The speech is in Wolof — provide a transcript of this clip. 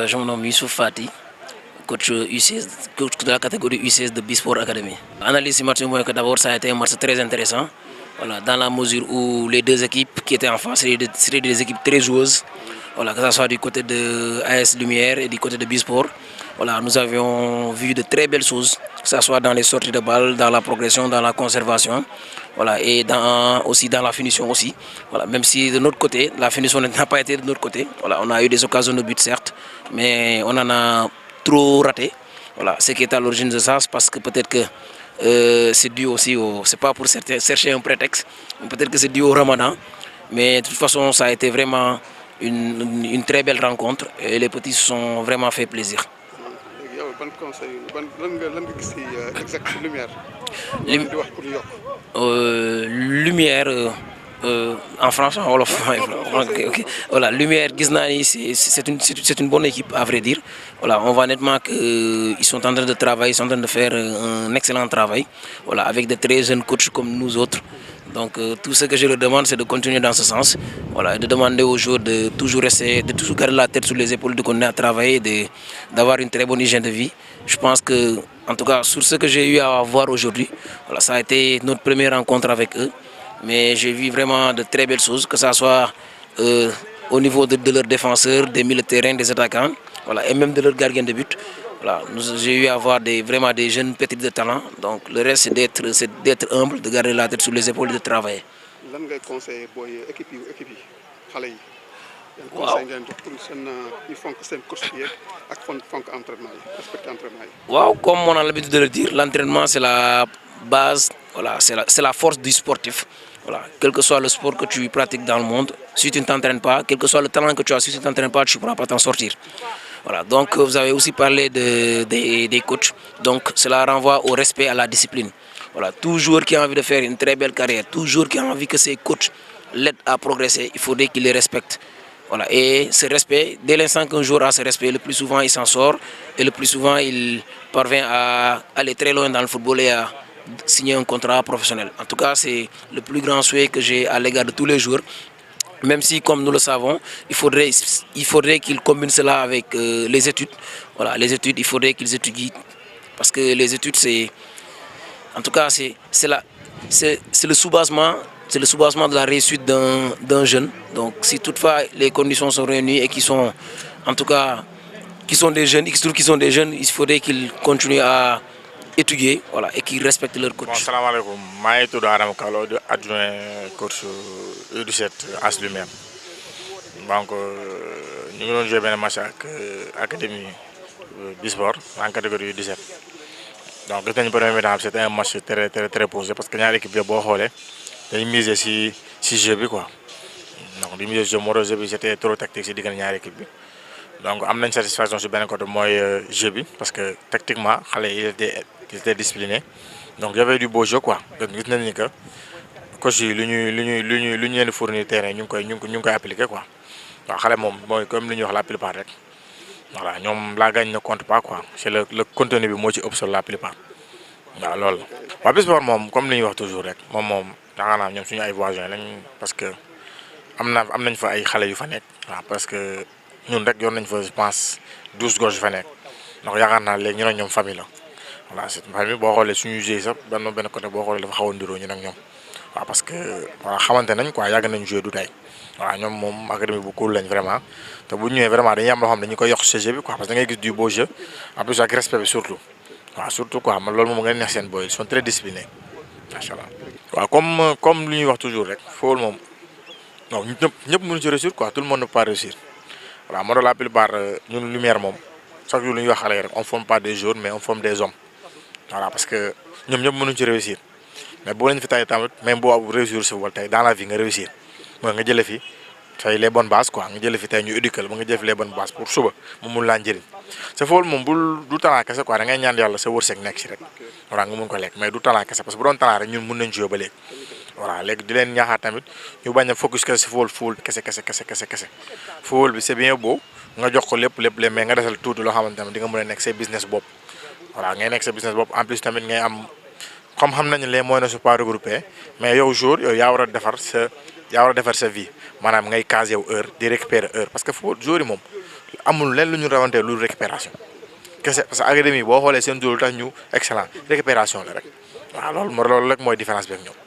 Je me nomme Youssouf Fati, coach U16, coach de la catégorie U16 de Bisport Academy. L'analyse du match, que d'abord ça a été un match très intéressant, voilà, dans la mesure où les deux équipes qui étaient en face, c'était des équipes très joueuses, voilà, que ce soit du côté de AS Lumière et du côté de Bisport. Voilà, nous avions vu de très belles choses, que ce soit dans les sorties de balles, dans la progression, dans la conservation, voilà, et aussi dans la finition aussi. Voilà, même si de notre côté, la finition n'a pas été de notre côté. Voilà, on a eu des occasions de but certes, mais on en a trop raté. Voilà, ce qui est à l'origine de ça, c'est parce que peut-être que c'est dû aussi c'est pas pour chercher un prétexte, peut-être que c'est dû au Ramadan, mais de toute façon, ça a été vraiment une très belle rencontre et les petits se sont vraiment fait plaisir. yow ban conseil lan nga gis ci Exact Lumière. Lim di wax pour ñu yokk. Lumière en français en wolof. Ok. Voilà, Lumière gis naa ni c'est une bonne équipe à vrai dire. Voilà, on voit nettement que ils sont en train de travailler, ils sont en train de faire un excellent travail. Voilà, avec de très jeunes coachs comme nous autres. Donc tout ce que je leur demande, c'est de continuer dans ce sens. Voilà, de demander aux joueurs de toujours rester, de toujours garder la tête sur les épaules, de continuer à travailler, d'avoir une très bonne hygiène de vie. Je pense que, en tout cas, sur ce que j'ai eu à voir aujourd'hui, voilà, ça a été notre première rencontre avec eux. Mais j'ai vu vraiment de très belles choses, que ce soit au niveau de leurs défenseurs, des milieux de terrain, des attaquants, voilà, et même de leurs gardiens de but. Voilà, j'ai eu à voir vraiment des jeunes pétris de talent. Donc le reste, c'est d'être humble, de garder la tête sur les épaules et de travailler. lan ngay conseiller booy équipe yi xale yi. yan waaw conseil ngeen jox pour seen ñu fonk seen coach yi ak fonk entraînement yi respecter entraînement yi. Wow, comme on a l'habitude de le dire, l'entraînement c'est la base, voilà, c'est la force du sportif. Voilà, quel que soit le sport que tu pratiques dans le monde, si tu ne t'entraînes pas, quel que soit le talent que tu as, si tu ne t'entraînes pas, tu ne pourras pas t'en sortir. Voilà, donc vous avez aussi parlé des coachs, donc cela renvoie au respect, à la discipline. Voilà, tout joueur qui a envie de faire une très belle carrière, tout joueur qui a envie que ses coachs l'aident à progresser, il faudrait qu'il les respecte. Voilà, et ce respect, dès l'instant qu'un joueur a ce respect, le plus souvent il s'en sort et le plus souvent il parvient à aller très loin dans le football et à signer un contrat professionnel. En tout cas, c'est le plus grand souhait que j'ai à l'égard de tous les joueurs. Même si, comme nous le savons, il faudrait qu'ils combinent cela avec les études. Voilà, les études, il faudrait qu'ils étudient. Parce que les études, en tout cas, c'est le sous-basement. C'est le sous-basement de la réussite d'un jeune. Donc, si toutefois les conditions sont réunies et qu'ils sont, en tout cas, qui sont des jeunes, ils se trouvent qu'ils sont des jeunes, il faudrait qu'ils continuent à étudier, voilà, et qu'ils respectent leur coach. Bon, salam alaikum. Je suis Adam Kalo, adjoint coach U17 AS Lumière. Donc, nous avons joué un match avec l'Académie Bisport en catégorie U17. Donc, le premier mi-temps, c'était un match très posé parce que l'équipe de Bohole a misé sur jeu. Quoi. Donc, les mises sur le jeu, c'était trop tactique sur l'équipe. Donc, am nañ satisfaction sur benn côté mooy jeu bi parce que tactiquement xale yi il était discipliné donc y avait du beau jeu quoi donc gis nañ ni que coach yi lu ñu leen fournir terrain ñu ngi koy appliquer quoi waaw xale moom mooy comme li ñuy wax la plupart rek voilà ñoom la gagne ne compte pas quoi c'est le contenu bi moo ci ëpp solo la plupart waaw loolu la. waaw Bisport moom comme li ñuy wax toujours rek moom yaakaar naa ñoom suñu ay voisins lañ parce que am nañ fa ay xale yu fa nekk waaw parce que. ñun rek yor nañ fa je pense 12 gauche fa nekk donc yaakaar naa léegi ñu ne ñoom famille la voilà c'est famille boo xoolee suñu joué sax benn côté boo xoolee dafa xaw a ndiroo ñu nag ñoom waaw parce que voilà xamante nañ quoi yàgg nañ joué du tey voilà ñoom moom académie bu cool lañ vraiment te bu ñëwee vraiment dañuy am loo xam ne dañu koy yokk ci jeu bi quoi parce que da ngay gis du beau jeu en plus ak respect bi surtout waaw surtout quoi man loolu moom nga neex seen boy ils sont très disciplinés macha allah. waaw comme lu ñuy wax toujours rek football moom non ñëpp mënuñu ci réussir quoi tout le monde ne peut pas réussir. Voilà, moi, la plupart, nous, Lumière, chaque jour, nous on ne forme pas des joueurs, mais on forme des hommes. Voilà, parce que nous, nous pouvons réussir. Mais si vous faites même si vous réussissez dans la vie, vous réussir. Vous avez les bonnes bases, quoi. Vous avez les bonnes bases pour suba. Vous avez c'est faux, mon boule du talent, c'est quoi? Vous avez c'est work next. Voilà, mais du talent, parce que si vous avez talent, nous pouvons jouer. Voilà léegi di leen ñaaxaat tamit ñu bañ a focus kese si football kese football bi c'est bien beau nga jox ko lépp mais nga desal tuuti loo xamante ne di nga mën a nekk say business bopp voilà ngay nekk sa business bopp en plus tamit ngay am comme xam nañu les moyens ne sont pas regroupés mais yow jour yow yaa war a defar sa vie maanaam ngay caser yow heure di récupérer heure parce que football jour yi moom amul leen lu ñu rawantee lu récupération kese parce que académie boo xoolee seen tool tax ñu excellent récupération la rek waaw loolu rek mooy différence bi ak ñoom.